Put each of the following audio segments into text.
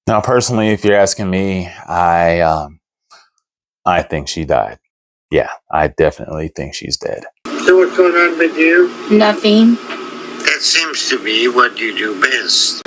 Now, personally, if you're asking me, I think she died. Yeah, I definitely think she's dead. So what's going on with you? Nothing. That seems to be what you do best.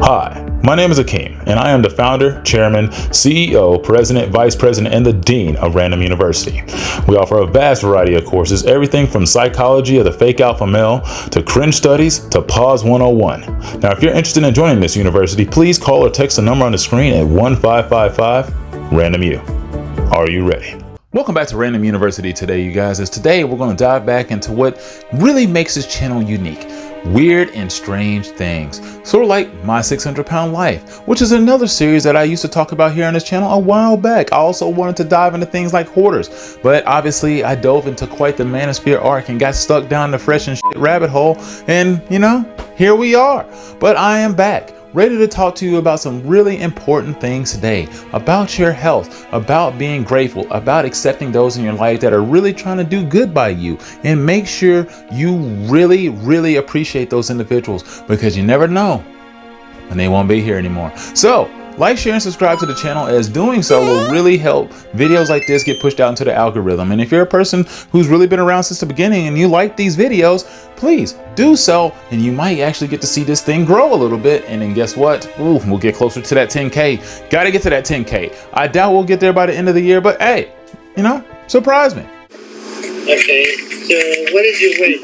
Hi, my name is Akeem, and I am the founder, chairman, CEO, president, vice president, and the dean of Ran-DomU University. We offer a vast variety of courses, everything from psychology of the fake alpha male to cringe studies to pause 101. Now, if you're interested in joining this university, please call or text the number on the screen at 1555 Ran-DomU. Are you ready? Welcome back to Ran-DomU University today, you guys. As today we're going to dive back into what really makes this channel unique. Weird and strange things, sort of like My 600-Pound Life, which is another series that I used to talk about here on this channel a while back. I also wanted to dive into things like hoarders, but obviously I dove into quite the manosphere arc and got stuck down the fresh and shit rabbit hole, and you know, here we are. But I am back, ready to talk to you about some really important things today, about your health, about being grateful, about accepting those in your life that are really trying to do good by you, and make sure you really appreciate those individuals, because you never know when they won't be here anymore. So like, share, and subscribe to the channel, as doing so will really help videos like this get pushed out into the algorithm. And if you're a person who's really been around since the beginning and you like these videos, please do so, and you might actually get to see this thing grow a little bit. And then guess what? Ooh, we'll get closer to that 10K. Gotta get to that 10K. I doubt we'll get there by the end of the year, but hey, you know, surprise me. Okay, so what is your weight?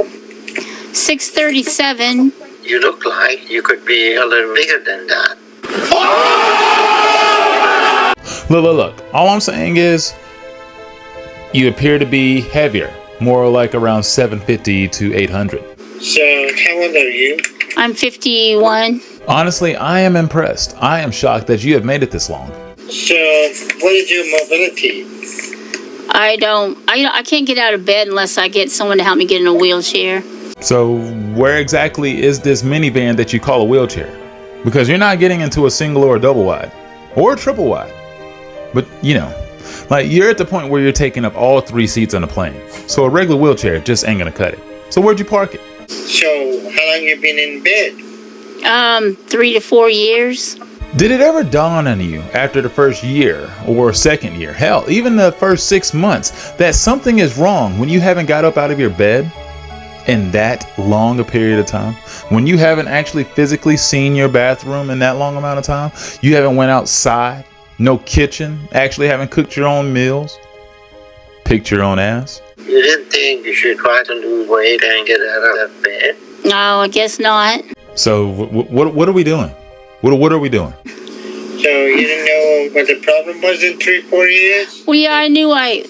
637. You look like you could be a little bigger than that. Look, all I'm saying is you appear to be heavier, more like around 750 to 800. So how old are you? I'm 51. Honestly, I am impressed. I am shocked that you have made it this long. So what is your mobility? I can't get out of bed unless I get someone to help me get in a wheelchair. So where exactly is this minivan that you call a wheelchair? Because you're not getting into a single or a double wide or a triple wide. But you know, like, you're at the point where you're taking up all 3 seats on the plane. So a regular wheelchair just ain't gonna cut it. So where'd you park it? So how long you been in bed? 3 to 4 years. Did it ever dawn on you after the first year or second year, hell, even the first 6 months, that something is wrong when you haven't got up out of your bed in that long a period of time? When you haven't actually physically seen your bathroom in that long amount of time? You haven't went outside, no kitchen, actually haven't cooked your own meals, picked your own ass? You didn't think you should try to lose weight and get out of bed? No, I guess not. So what are we doing? What are we doing? So you didn't know what the problem was in 3-4 years? Well, yeah, I knew I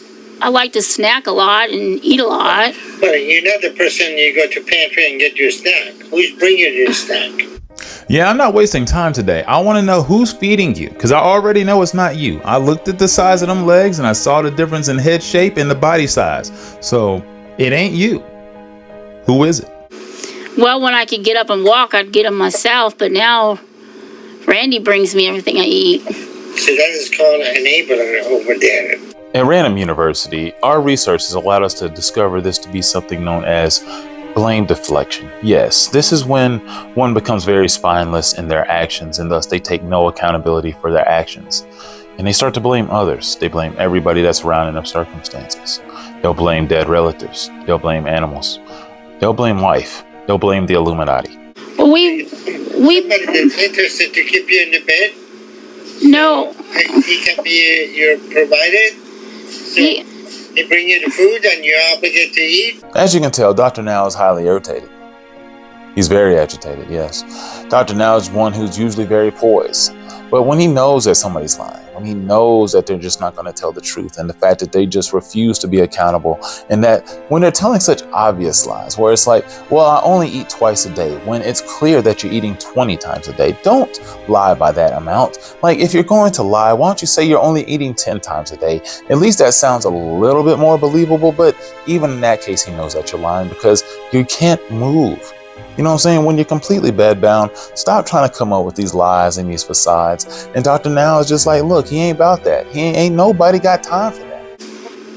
like to snack a lot and eat a lot. But you're not the person you go to pantry and get your snack. Who's bringing you your snack? Yeah, I'm not wasting time today. I want to know who's feeding you, because I already know it's not you. I looked at the size of them legs and I saw the difference in head shape and the body size. So it ain't you. Who is it? Well, when I could get up and walk, I'd get them myself. But now Randy brings me everything I eat. So that is called an enabler over there. At Ran-DomU University, our research has allowed us to discover this to be something known as blame deflection. Yes, this is when one becomes very spineless in their actions, and thus they take no accountability for their actions. And they start to blame others. They blame everybody that's around in their circumstances. They'll blame dead relatives. They'll blame animals. They'll blame life. They'll blame the Illuminati. Well, Somebody that's interested to keep you in the bed? No. He can be your provider? So they bring you the food and you're obligated to eat? As you can tell, Dr. Now is highly irritated. He's very agitated, yes. Dr. Now is one who's usually very poised. But when he knows that somebody's lying, when he knows that they're just not going to tell the truth, and the fact that they just refuse to be accountable, and that when they're telling such obvious lies, where it's like, well, I only eat twice a day, when it's clear that you're eating 20 times a day, don't lie by that amount. Like, if you're going to lie, why don't you say you're only eating 10 times a day? At least that sounds a little bit more believable, but even in that case, he knows that you're lying because you can't move. You know what I'm saying? When you're completely bedbound, stop trying to come up with these lies and these facades. And Dr. Now is just like, look, he ain't about that. Ain't nobody got time for that.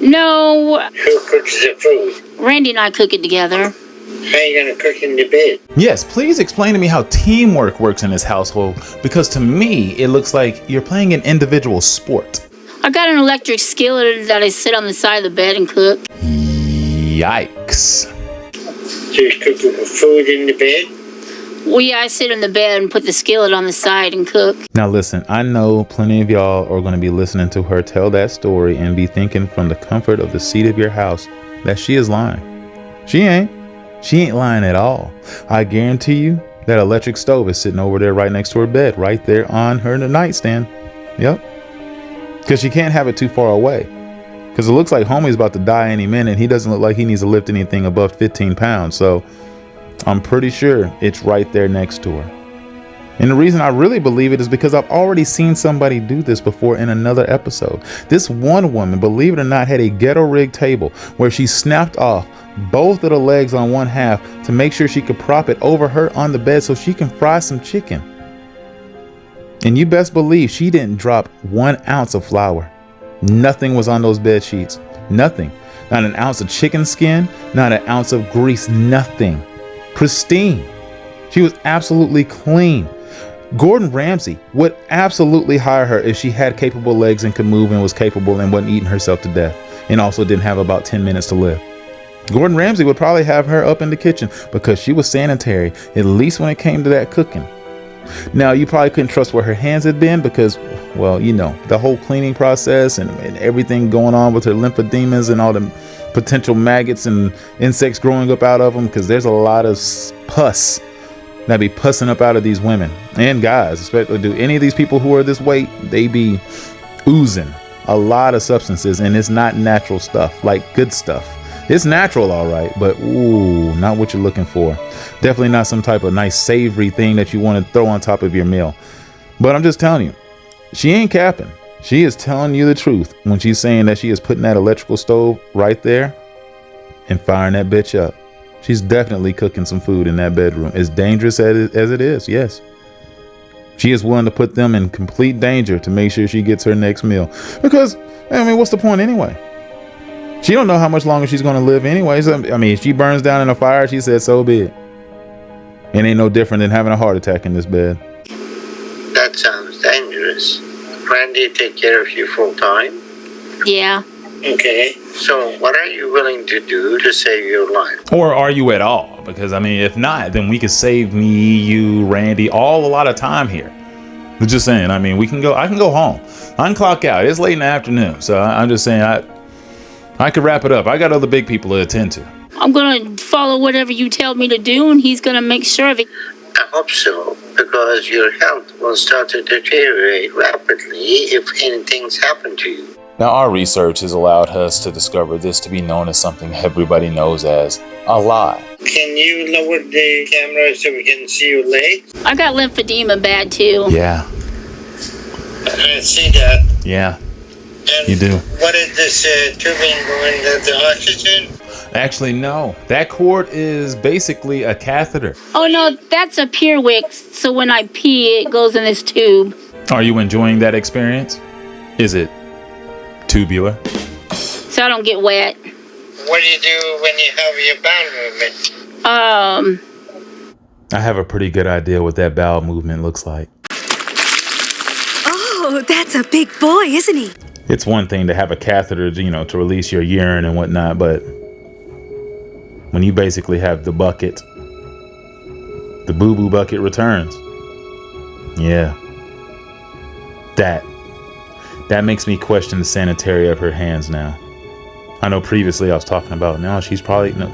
No. Who cooks the food? Randy and I cook it together. How are you going to cook in the bed? Yes, please explain to me how teamwork works in this household, because to me, it looks like you're playing an individual sport. I got an electric skillet that I sit on the side of the bed and cook. Yikes. So you cook food in the bed? Well, yeah, I sit in the bed and put the skillet on the side and cook. Now listen, I know plenty of y'all are going to be listening to her tell that story and be thinking from the comfort of the seat of your house that she is lying. She ain't. She ain't lying at all. I guarantee you that electric stove is sitting over there right next to her bed, right there on her nightstand. Yep. Because she can't have it too far away. Because it looks like homie's about to die any minute. He doesn't look like he needs to lift anything above 15 pounds. So I'm pretty sure it's right there next to her. And the reason I really believe it is because I've already seen somebody do this before in another episode. This one woman, believe it or not, had a ghetto rig table where she snapped off both of the legs on one half to make sure she could prop it over her on the bed so she can fry some chicken. And you best believe she didn't drop 1 ounce of flour. Nothing was on those bed sheets. Nothing. Not an ounce of chicken skin, not an ounce of grease, nothing. Pristine. She was absolutely clean. Gordon Ramsay would absolutely hire her if she had capable legs and could move and was capable and wasn't eating herself to death and also didn't have about 10 minutes to live. Gordon Ramsay would probably have her up in the kitchen because she was sanitary, at least when it came to that cooking. Now, you probably couldn't trust where her hands had been because, well, you know, the whole cleaning process and everything going on with her lymphodemas and all the potential maggots and insects growing up out of them, because there's a lot of pus that be pussing up out of these women and guys, especially. Do any of these people who are this weight, they be oozing a lot of substances, and it's not natural stuff, like good stuff. It's natural, all right, but ooh, not what you're looking for. Definitely not some type of nice savory thing that you want to throw on top of your meal. But I'm just telling you, she ain't capping. She is telling you the truth when she's saying that she is putting that electrical stove right there and firing that bitch up. She's definitely cooking some food in that bedroom. As dangerous as it is, yes. She is willing to put them in complete danger to make sure she gets her next meal. Because, I mean, what's the point anyway? She don't know how much longer she's going to live anyways. I mean, if she burns down in a fire, she said so be it. It ain't no different than having a heart attack in this bed. That sounds dangerous. Randy take care of you full time? Yeah. Okay. So what are you willing to do to save your life? Or are you at all? Because, I mean, if not, then we could save me, you, Randy, all a lot of time here. I'm just saying, I mean, I can go home. I can clock out. It's late in the afternoon. So I'm just saying, I could wrap it up. I got other big people to attend to. I'm going to follow whatever you tell me to do, and he's going to make sure of it. I hope so, because your health will start to deteriorate rapidly if anything's happened to you. Now, our research has allowed us to discover this to be known as something everybody knows as a lie. Can you lower the camera so we can see your legs? I got lymphedema bad, too. Yeah. I see that. Yeah. And You do. What is this tubing going to the oxygen? Actually, no. That cord is basically a catheter. Oh, no, that's a Purewix. So when I pee, it goes in this tube. Are you enjoying that experience? Is it tubular? So I don't get wet. What do you do when you have your bowel movement? I have a pretty good idea what that bowel movement looks like. Oh, that's a big boy, isn't he? It's one thing to have a catheter, you know, to release your urine and whatnot, but when you basically have the bucket, the boo-boo bucket returns. Yeah. That makes me question the sanitary of her hands now. I know previously I was talking about, now she's probably, no.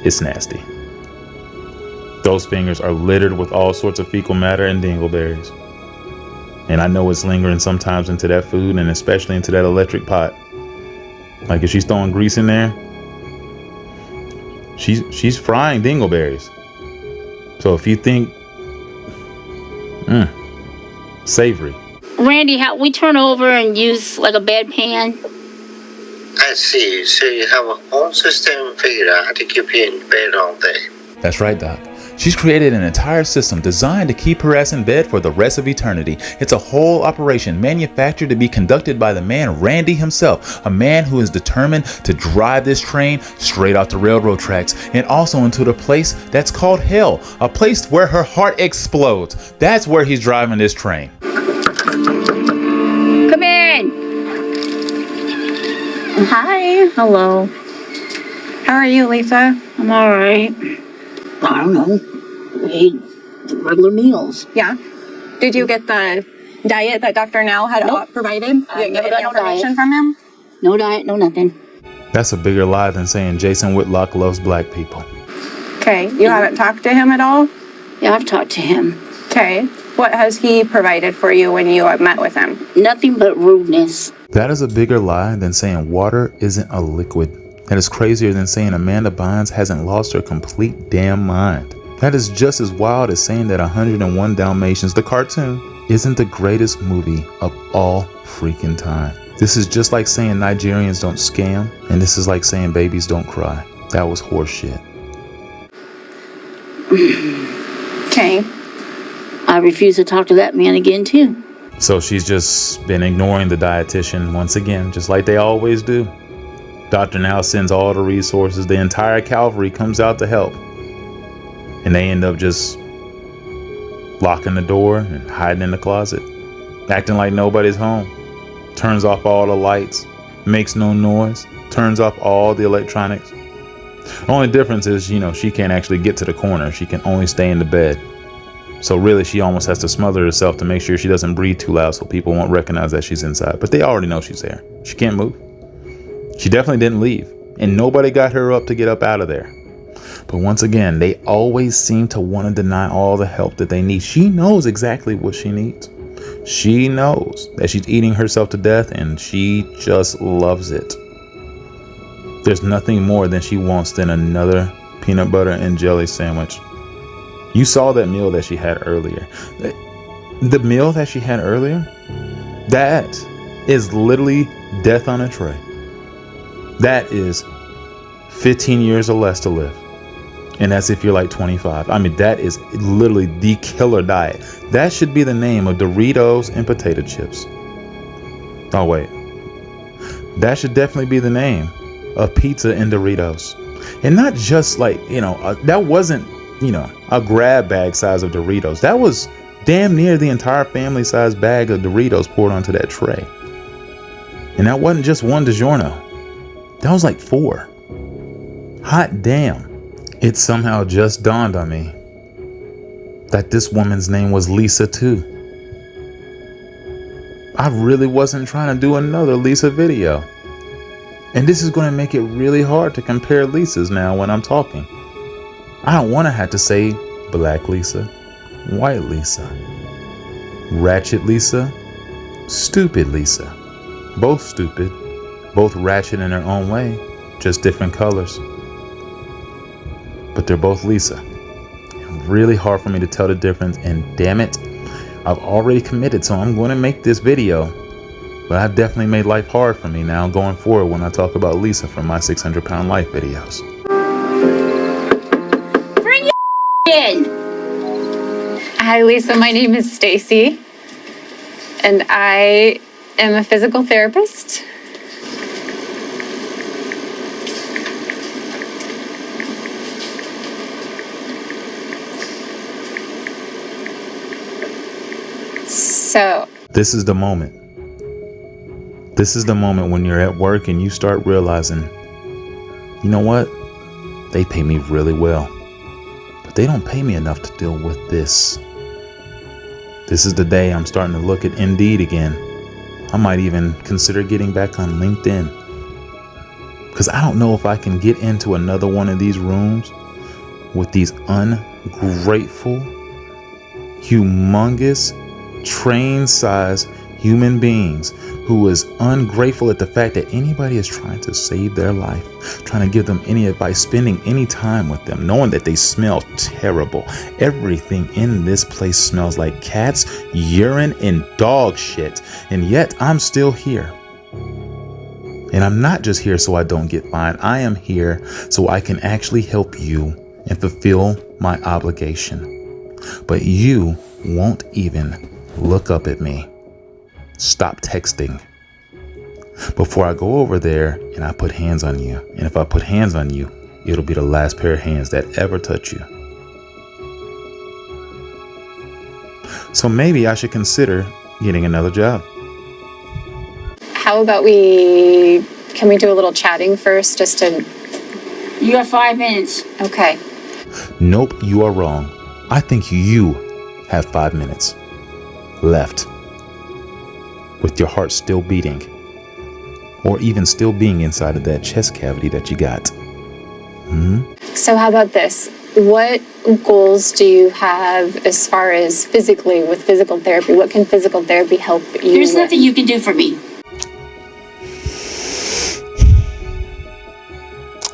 It's nasty. Those fingers are littered with all sorts of fecal matter and dingleberries. And I know it's lingering sometimes into that food, and especially into that electric pot. Like if she's throwing grease in there, she's frying dingleberries. So if you think, savory. Randy, how we turn over and use like a bedpan? I see. So you have a whole system figured out to keep you in bed all day. That's right, Doc. She's created an entire system designed to keep her ass in bed for the rest of eternity. It's a whole operation manufactured to be conducted by the man Randy himself, a man who is determined to drive this train straight off the railroad tracks and also into the place that's called hell, a place where her heart explodes. That's where he's driving this train. Come in. Hi. Hello. How are you, Lisa? I'm all right. I don't know. I ate regular meals. Yeah. Did you get the diet that Dr. Now had Nope. provided? You didn't get never any got no information diet. from him? No diet, no nothing. That's a bigger lie than saying Jason Whitlock loves black people. Okay. You haven't talked to him at all? Yeah, I've talked to him. Okay. What has he provided for you when you met with him? Nothing but rudeness. That is a bigger lie than saying water isn't a liquid. That is crazier than saying Amanda Bynes hasn't lost her complete damn mind. That is just as wild as saying that 101 Dalmatians, the cartoon, isn't the greatest movie of all freaking time. This is just like saying Nigerians don't scam, and this is like saying babies don't cry. That was horseshit. Okay. I refuse to talk to that man again, too. So she's just been ignoring the dietitian once again, just like they always do. Dr. Now sends all the resources. The entire cavalry comes out to help. And they end up just locking the door and hiding in the closet, acting like nobody's home. Turns off all the lights, makes no noise, turns off all the electronics. Only difference is, she can't actually get to the corner. She can only stay in the bed. So really, she almost has to smother herself to make sure she doesn't breathe too loud so people won't recognize that she's inside. But they already know she's there. She can't move. She definitely didn't leave. And nobody got her up to get up out of there. But once again, they always seem to want to deny all the help that they need. She knows exactly what she needs. She knows that she's eating herself to death and she just loves it. There's nothing more than she wants than another peanut butter and jelly sandwich. You saw that meal that she had earlier. The meal that she had earlier, that is literally death on a tray. That is 15 years or less to live. And that's if you're like 25. I mean, that is literally the killer diet. That should be the name of Doritos and potato chips. Oh, wait. That should definitely be the name of pizza and Doritos. And not just like, that wasn't, a grab bag size of Doritos. That was damn near the entire family size bag of Doritos poured onto that tray. And that wasn't just one DiGiorno. That was like 4. Hot damn. It somehow just dawned on me that this woman's name was Lisa too. I really wasn't trying to do another Lisa video. And this is going to make it really hard to compare Lisas now when I'm talking. I don't want to have to say Black Lisa, White Lisa, Ratchet Lisa, Stupid Lisa. Both stupid, both ratchet in their own way, just different colors. But they're both Lisa. Really hard for me to tell the difference, and damn it, I've already committed, so I'm going to make this video. But I've definitely made life hard for me now going forward when I talk about Lisa from my 600-pound life videos. Bring your in. Hi, Lisa. My name is Stacy, and I am a physical therapist. So, this is the moment. This is the moment when you're at work and you start realizing, you know what? They pay me really well, but they don't pay me enough to deal with this. This is the day I'm starting to look at Indeed again. I might even consider getting back on LinkedIn, because I don't know if I can get into another one of these rooms with these ungrateful, humongous, train-sized human beings who is ungrateful at the fact that anybody is trying to save their life, trying to give them any advice, spending any time with them, knowing that they smell terrible. Everything in this place smells like cats, urine, and dog shit. And yet I'm still here. And I'm not just here so I don't get fined. I am here so I can actually help you and fulfill my obligation. But you won't even look up at me. Stop texting before I go over there and I put hands on you. And if I put hands on you, it'll be the last pair of hands that ever touch you. So maybe I should consider getting another job. How about can we do a little chatting first just to... You got 5 minutes. Okay. Nope, you are wrong. I think you have 5 minutes left with your heart still beating, or even still being inside of that chest cavity that you got. So how about this? What goals do you have as far as physically with physical therapy? What can physical therapy help you There's with? nothing you can do for me.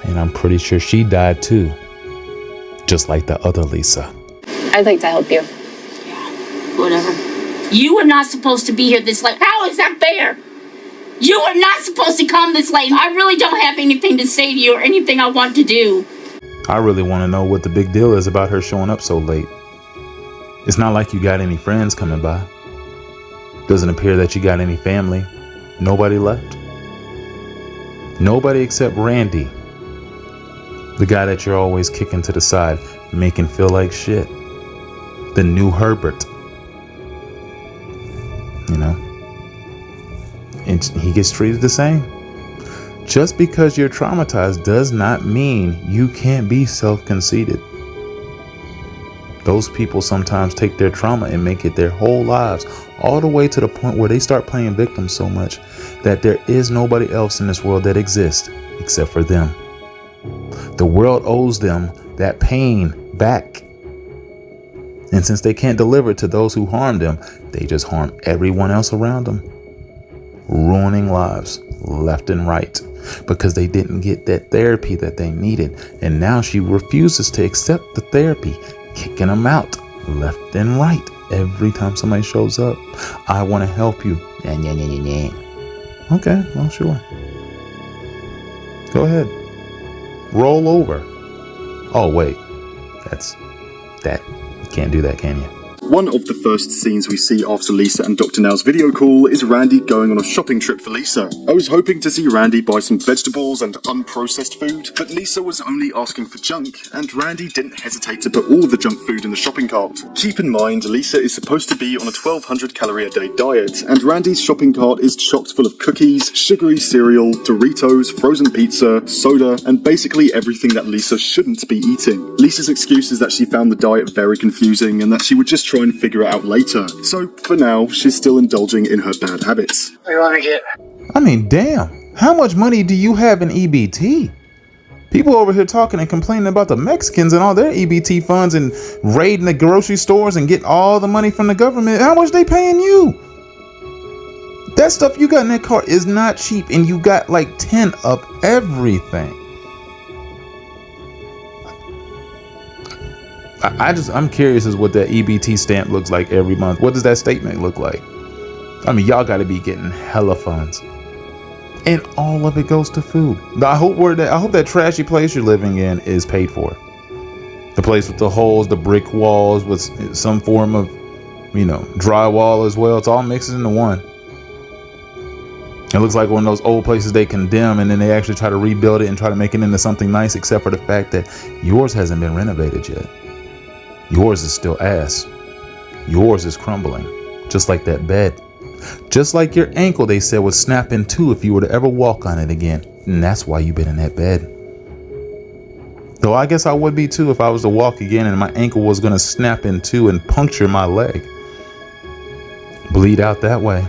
And I'm pretty sure she died too, just like the other Lisa. I'd like to help you. Whatever. You were not supposed to be here this late. How is that fair? You were not supposed to come this late. I really don't have anything to say to you or anything I want to do. I really want to know what the big deal is about her showing up so late. It's not like you got any friends coming by. Doesn't appear that you got any family. Nobody left. Nobody except Randy, the guy that you're always kicking to the side, making feel like shit. The new Herbert. You know? And he gets treated the same. Just because you're traumatized does not mean you can't be self-conceited. Those people sometimes take their trauma and make it their whole lives, all the way to the point where they start playing victim so much that there is nobody else in this world that exists except for them. The world owes them that pain back. And since they can't deliver it to those who harmed them, they just harm everyone else around them, ruining lives left and right because they didn't get that therapy that they needed. And now she refuses to accept the therapy, kicking them out left and right every time somebody shows up. I want to help you. Okay, well, sure. Go ahead. Roll over. Oh, wait. That. You can't do that, can you? One of the first scenes we see after Lisa and Dr. Now's video call is Randy going on a shopping trip for Lisa. I was hoping to see Randy buy some vegetables and unprocessed food, but Lisa was only asking for junk, and Randy didn't hesitate to put all the junk food in the shopping cart. Keep in mind, Lisa is supposed to be on a 1,200 calorie a day diet, and Randy's shopping cart is chocked full of cookies, sugary cereal, Doritos, frozen pizza, soda, and basically everything that Lisa shouldn't be eating. Lisa's excuse is that she found the diet very confusing and that she would just try and figure it out later. So, for now, she's still indulging in her bad habits. What do you want to get? I mean, damn. How much money do you have in EBT? People over here talking and complaining about the Mexicans and all their EBT funds and raiding the grocery stores and getting all the money from the government. How much they paying you? That stuff you got in that cart is not cheap, and you got like 10 of everything. I'm curious as what that EBT stamp looks like every month. What does that statement look like? I mean, y'all got to be getting hella funds, and all of it goes to food. I hope that trashy place you're living in is paid for. The place with the holes, the brick walls with some form of, drywall as well. It's all mixed into one. It looks like one of those old places they condemn, and then they actually try to rebuild it and try to make it into something nice, except for the fact that yours hasn't been renovated yet. Yours is still ass. Yours is crumbling, just like that bed. Just like your ankle, they said, would snap in two if you were to ever walk on it again. And that's why you've been in that bed. Though I guess I would be too if I was to walk again and my ankle was going to snap in two and puncture my leg. Bleed out that way.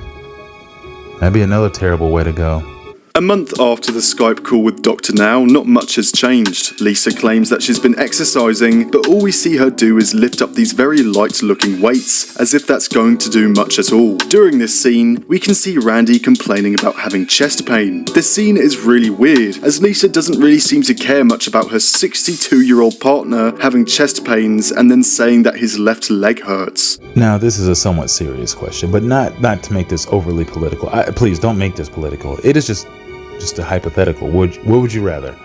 That'd be another terrible way to go. A month after the Skype call with Dr. Now, not much has changed. Lisa claims that she's been exercising, but all we see her do is lift up these very light-looking weights, as if that's going to do much at all. During this scene, we can see Randy complaining about having chest pain. This scene is really weird, as Lisa doesn't really seem to care much about her 62-year-old partner having chest pains and then saying that his left leg hurts. Now, this is a somewhat serious question, but not to make this overly political. Please don't make this political. It is just a hypothetical. What would you rather?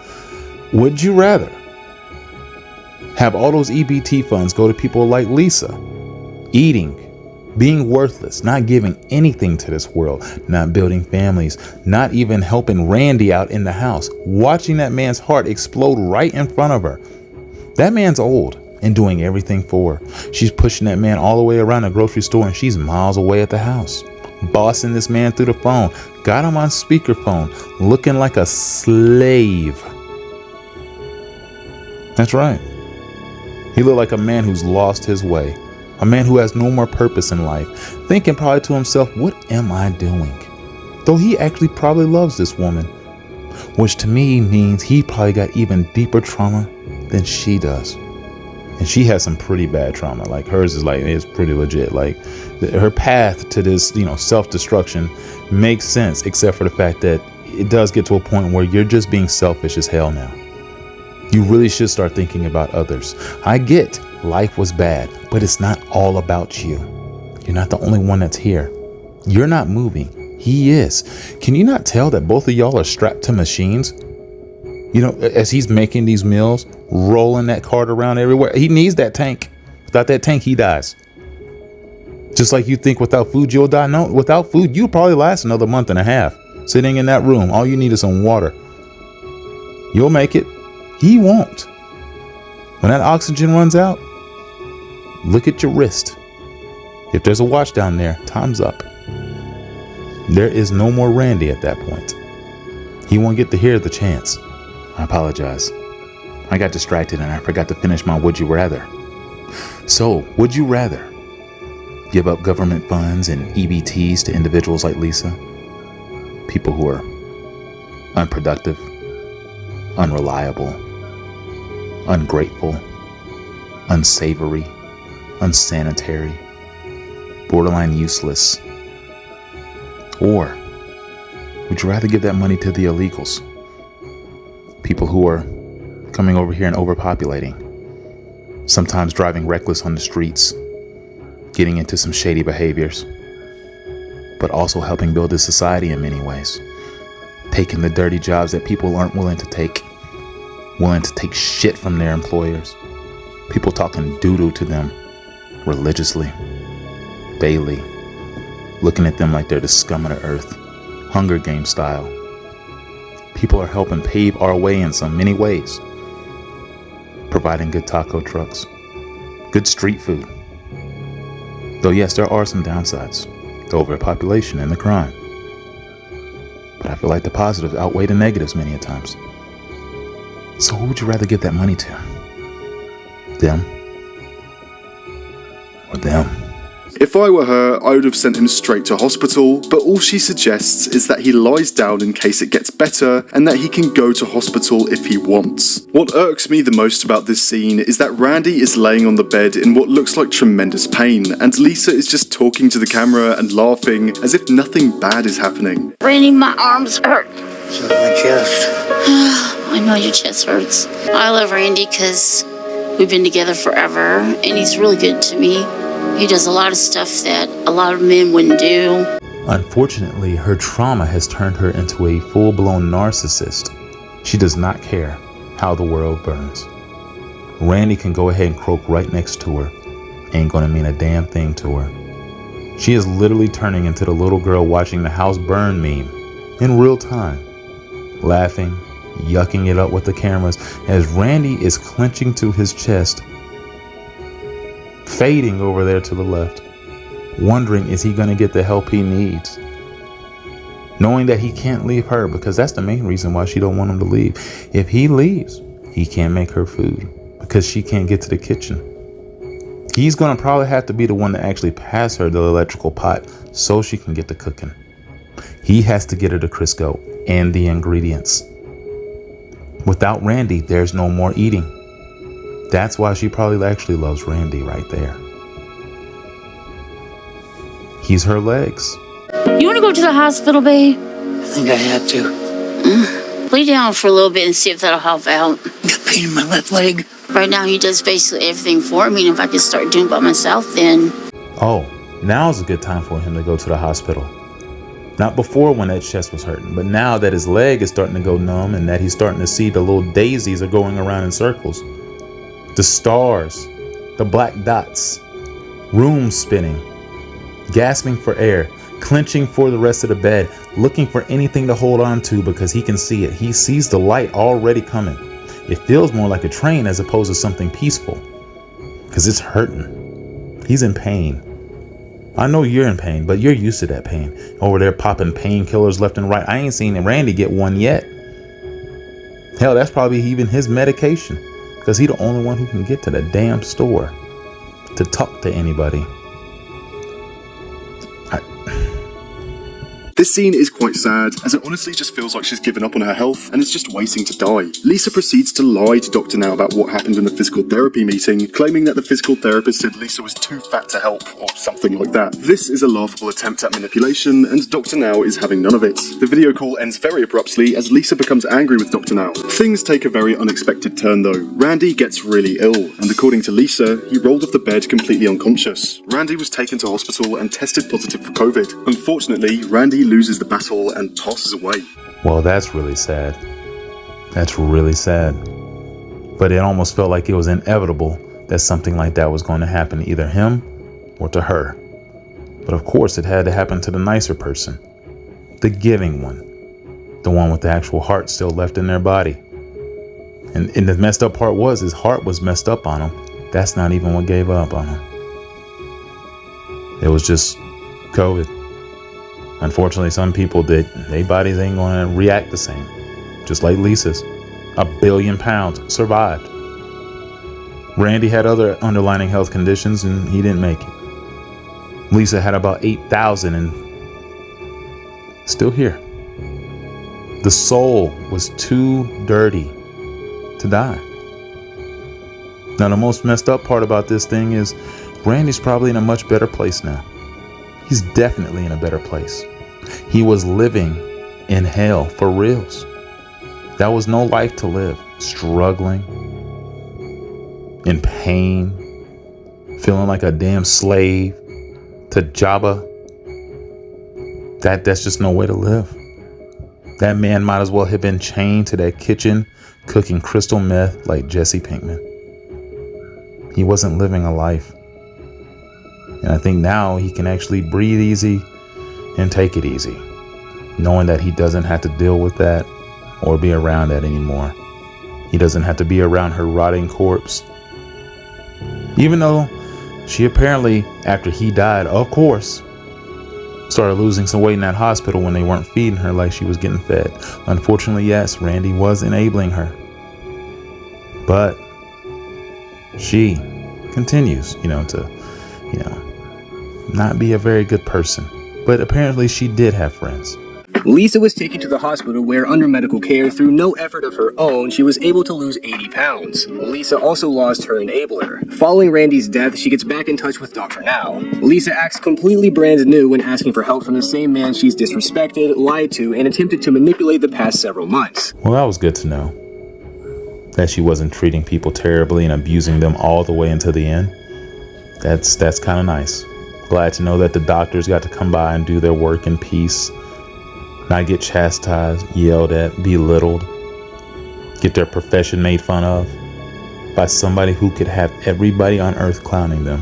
Would you rather Have all those EBT funds go to people like Lisa, eating, being worthless, not giving anything to this world, not building families, not even helping Randy out in the house, watching that man's heart explode right in front of her. That man's old and doing everything for her. She's pushing that man all the way around the grocery store and she's miles away at the house. Bossing this man through the phone, got him on speakerphone, looking like a slave. That's right. He looked like a man who's lost his way. A man who has no more purpose in life, thinking probably to himself, what am I doing? Though he actually probably loves this woman, which to me means he probably got even deeper trauma than she does. And she has some pretty bad trauma. Like hers is pretty legit. Like her path to this, self-destruction makes sense, except for the fact that it does get to a point where you're just being selfish as hell now. You really should start thinking about others. I get life was bad, but it's not all about you. You're not the only one that's here. You're not moving. He is. Can you not tell that both of y'all are strapped to machines? As he's making these meals, rolling that cart around everywhere. He needs that tank. Without that tank, he dies. Just like you think without food, you'll die. No, without food, you'll probably last another month and a half. Sitting in that room, all you need is some water. You'll make it. He won't. When that oxygen runs out, look at your wrist. If there's a watch down there, time's up. There is no more Randy at that point. He won't get to hear the chance. I apologize. I got distracted and I forgot to finish my would you rather. So, would you rather give up government funds and EBTs to individuals like Lisa? People who are unproductive, unreliable, ungrateful, unsavory, unsanitary, borderline useless? Or would you rather give that money to the illegals? People who are coming over here and overpopulating, sometimes driving reckless on the streets, getting into some shady behaviors, but also helping build this society in many ways, taking the dirty jobs that people aren't willing to take shit from their employers, people talking doo-doo to them religiously, daily, looking at them like they're the scum of the earth, Hunger Games style. People are helping pave our way in so many ways, providing good taco trucks, good street food. Though yes, there are some downsides, the overpopulation and the crime. But I feel like the positives outweigh the negatives many a times. So who would you rather give that money to? Them? Or them? If I were her, I would have sent him straight to hospital, but all she suggests is that he lies down in case it gets better, and that he can go to hospital if he wants. What irks me the most about this scene is that Randy is laying on the bed in what looks like tremendous pain, and Lisa is just talking to the camera and laughing as if nothing bad is happening. Randy, my arms hurt. So my chest. I know your chest hurts. I love Randy because we've been together forever, and he's really good to me. He does a lot of stuff that a lot of men wouldn't do. Unfortunately, her trauma has turned her into a full-blown narcissist. She does not care how the world burns. Randy can go ahead and croak right next to her. Ain't gonna mean a damn thing to her. She is literally turning into the little girl watching the house burn meme in real time, laughing, yucking it up with the cameras as Randy is clenching to his chest, fading over there to the left, wondering is he going to get the help he needs, knowing that he can't leave her because that's the main reason why she don't want him to leave. If he leaves, he can't make her food because she can't get to the kitchen. He's going to probably have to be the one to actually pass her the electrical pot so she can get to cooking. He has to get her the Crisco and the ingredients. Without Randy, there's no more eating. That's why she probably actually loves Randy right there. He's her legs. You want to go to the hospital, babe? I think I have to. Lay down for a little bit and see if that'll help out. Got pain in my left leg. Right now, he does basically everything for me, and if I could start doing it by myself, then... Oh, now's a good time for him to go to the hospital. Not before when that chest was hurting, but now that his leg is starting to go numb and that he's starting to see the little daisies are going around in circles. The stars, the black dots, rooms spinning, gasping for air, clenching for the rest of the bed, looking for anything to hold on to because he can see it. He sees the light already coming. It feels more like a train as opposed to something peaceful because it's hurting. He's in pain. I know you're in pain, but you're used to that pain. Over there popping painkillers left and right. I ain't seen Randy get one yet. Hell, that's probably even his medication because he's the only one who can get to the damn store to talk to anybody. This scene is quite sad, as it honestly just feels like she's given up on her health and is just waiting to die. Lisa proceeds to lie to Dr. Now about what happened in the physical therapy meeting, claiming that the physical therapist said Lisa was too fat to help, or something like that. This is a laughable attempt at manipulation, and Dr. Now is having none of it. The video call ends very abruptly as Lisa becomes angry with Dr. Now. Things take a very unexpected turn though. Randy gets really ill, and according to Lisa, he rolled off the bed completely unconscious. Randy was taken to hospital and tested positive for COVID. Unfortunately, Randy loses the battle and passes away. Well, that's really sad. That's really sad. But it almost felt like it was inevitable that something like that was going to happen to either him or to her. But of course, it had to happen to the nicer person, the giving one, the one with the actual heart still left in their body. And the messed up part was his heart was messed up on him. That's not even what gave up on him. It was just COVID. Unfortunately, some people their bodies ain't going to react the same. Just like Lisa's. 1 billion pounds, survived. Randy had other underlying health conditions and he didn't make it. Lisa had about 8,000 and still here. The soul was too dirty to die. Now, the most messed up part about this thing is Randy's probably in a much better place now. He's definitely in a better place. He was living in hell for reals. That was no life to live. Struggling, in pain, feeling like a damn slave to Jabba. That's just no way to live. That man might as well have been chained to that kitchen cooking crystal meth like Jesse Pinkman. He wasn't living a life. And I think now he can actually breathe easy and take it easy, knowing that he doesn't have to deal with that or be around that anymore. He doesn't have to be around her rotting corpse. Even though she apparently, after he died, of course, started losing some weight in that hospital when they weren't feeding her like she was getting fed. Unfortunately, yes, Randy was enabling her. But she continues, to not be a very good person. But apparently she did have friends. Lisa was taken to the hospital where, under medical care, through no effort of her own, she was able to lose 80 pounds. Lisa also lost her enabler. Following Randy's death, she gets back in touch with Dr. Now. Lisa acts completely brand new when asking for help from the same man she's disrespected, lied to, and attempted to manipulate the past several months. Well, that was good to know. That she wasn't treating people terribly and abusing them all the way until the end. That's kind of nice. Glad to know that the doctors got to come by and do their work in peace. Not get chastised, yelled at, belittled. Get their profession made fun of by somebody who could have everybody on earth clowning them.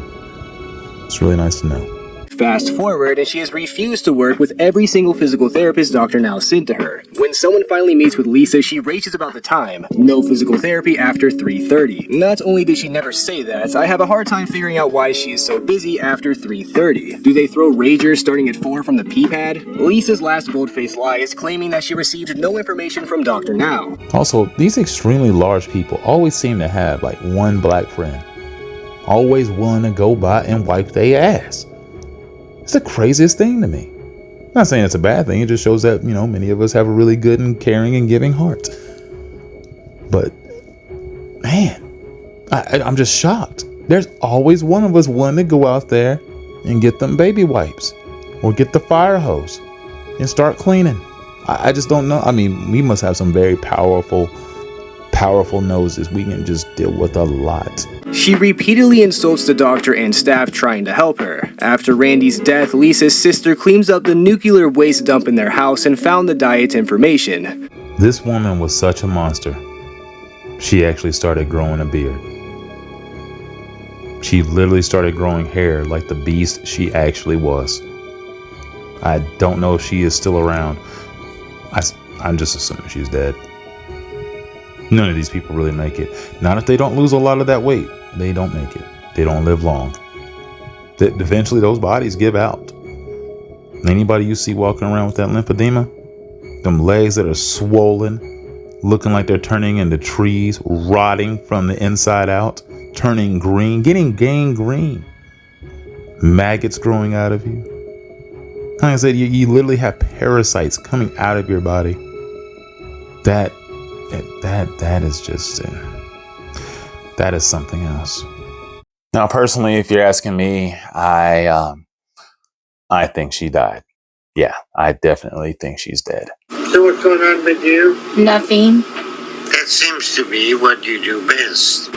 It's really nice to know. Fast forward, and she has refused to work with every single physical therapist Dr. Now sent to her. When someone finally meets with Lisa, she rages about the time. No physical therapy after 3:30. Not only did she never say that, I have a hard time figuring out why she is so busy after 3:30. Do they throw ragers starting at 4 from the P-pad? Lisa's last bold-faced lie is claiming that she received no information from Dr. Now. Also, these extremely large people always seem to have like one black friend. Always willing to go by and wipe their ass. It's the craziest thing to me. I'm not saying it's a bad thing. It just shows that, many of us have a really good and caring and giving heart. But, man, I'm just shocked. There's always one of us willing to go out there and get them baby wipes or get the fire hose and start cleaning. I just don't know. I mean, we must have some very powerful noses. We can just deal with a lot. She repeatedly insults the doctor and staff trying to help her. After Randy's death, Lisa's sister cleans up the nuclear waste dump in their house and found the diet information. This woman was such a monster. She actually started growing a beard. She literally started growing hair like the beast she actually was. I don't know if she is still around. I'm just assuming she's dead. None of these people really make it. Not if they don't lose a lot of that weight. They don't make it. They don't live long. Eventually those bodies give out. Anybody you see walking around with that lymphedema, them legs that are swollen, looking like they're turning into trees, rotting from the inside out, turning green, getting gangrene, maggots growing out of you. Like I said, you literally have parasites coming out of your body. That is just that is something else. Now, personally, if you're asking me, I think she died. Yeah, I definitely think she's dead. So what's going on with you? Nothing. That seems to be what you do best.